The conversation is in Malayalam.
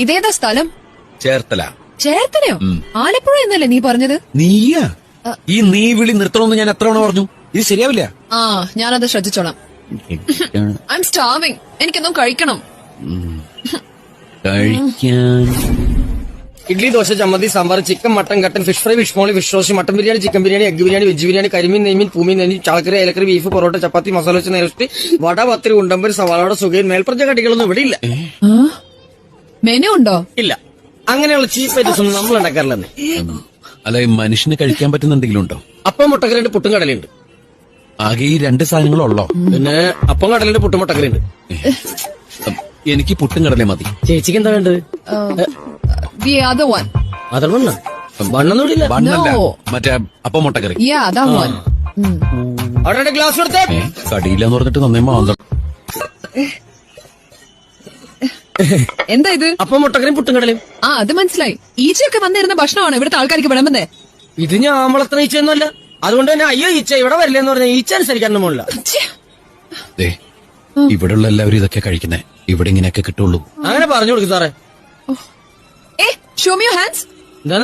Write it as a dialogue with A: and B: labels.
A: ഇതേതാ സ്ഥലം?
B: ചേർത്തല.
A: ചേർത്തലയോ? ആലപ്പുഴ എന്നല്ലേ നീ പറഞ്ഞത്?
B: നീയാ ഈ നീ വിളി നിർത്തണമെന്ന് ഞാൻ എത്ര തവണ പറഞ്ഞു? ഇത് ശരിയാവില്ല.
A: ആ, ഞാനത് ശ്രദ്ധിച്ചോളാം. I am starving. എനിക്കൊന്നും കഴിക്കണം.
B: കഴിക്കാൻ
C: ഇഡ്ലി, ദോശ, ചമ്മന്തി, സാമ്പാർ, ചിക്കൻ, മട്ടൻ, കട്ടൻ, fish fry, fish molee, fish roast, mutton biryani, chicken biryani, egg biryani, veg biryani, കരിമീൻ, നെയ്മീൻ, പൂമീൻ, നെയ്മീൻ, ചാളക്കറി, ഏലക്കറി, ബീഫ്, പൊറോട്ട, ചപ്പാത്തി, മസാല വെച്ച നേരത്തി, വട, പത്തിരി, ഉണ്ടമ്പര്, സവാളയുടെ സുഖയും മേൽപ്പറഞ്ഞ കടികളൊന്നും ഇവിടെ ഇല്ല.
A: മെനു ഉണ്ടോ?
C: ഇല്ല. അങ്ങനെയുള്ള ചീപ്പ് ഐറ്റംസ് ഒന്നും നമ്മൾ ഉണ്ടാക്കാറില്ലെന്ന്.
B: അല്ല, മനുഷ്യന് കഴിക്കാൻ പറ്റുന്ന എന്തെങ്കിലും ഉണ്ടോ?
C: അപ്പം മുട്ടക്കറിയുണ്ട്, പുട്ടും കടലുണ്ട്.
B: ആകെ ഈ 2 സാധനങ്ങളുള്ളോ?
C: പിന്നെ അപ്പം കടലുണ്ട്, പുട്ടും മുട്ടക്കറിയുണ്ട്.
B: എനിക്ക് പുട്ടും കടലേ മതി.
C: ചേച്ചിക്ക് എന്താ വേണ്ടത്?
A: The other one.
C: അതൊന്നും വണ്ണൊന്നും ഇല്ല.
B: ബണ്ണല്ല,
A: No.
B: മറ്റേ അപ്പം മുട്ടക്കറി.
A: Yeah, that one.
C: അവിടെ ഗ്ലാസ് കൊടുത്തേ.
B: കടിയില്ലെന്ന് പറഞ്ഞിട്ട് നന്നേ മാന്തം.
A: എന്താ ഇത്?
C: അപ്പം മുട്ടക്കറിയും പുട്ടും കടലും.
A: ആ, അത് മനസ്സിലായി. ഈച്ചയൊക്കെ വന്നിരുന്ന ഭക്ഷണമാണ് ഇവിടുത്തെ ആൾക്കാർക്ക് വിളമ്പുന്നേ.
C: ഇത് ഞാൻ വളർത്തുന്ന ഈച്ചയൊന്നുമല്ല. അതുകൊണ്ട് തന്നെ അയ്യോ ഈച്ച ഇവിടെ വരില്ലെന്ന് പറഞ്ഞാൽ ഈച്ച അനുസരിക്കാനൊന്നും പോണില്ല.
B: ഇവിടെയുള്ള എല്ലാവരും ഇതൊക്കെ കഴിക്കുന്നേ. ഇവിടെ ഇങ്ങനെയൊക്കെ കിട്ടുള്ളൂ.
C: അങ്ങനെ പറഞ്ഞു കൊടുക്കും സാറേ.
A: Show me your hands.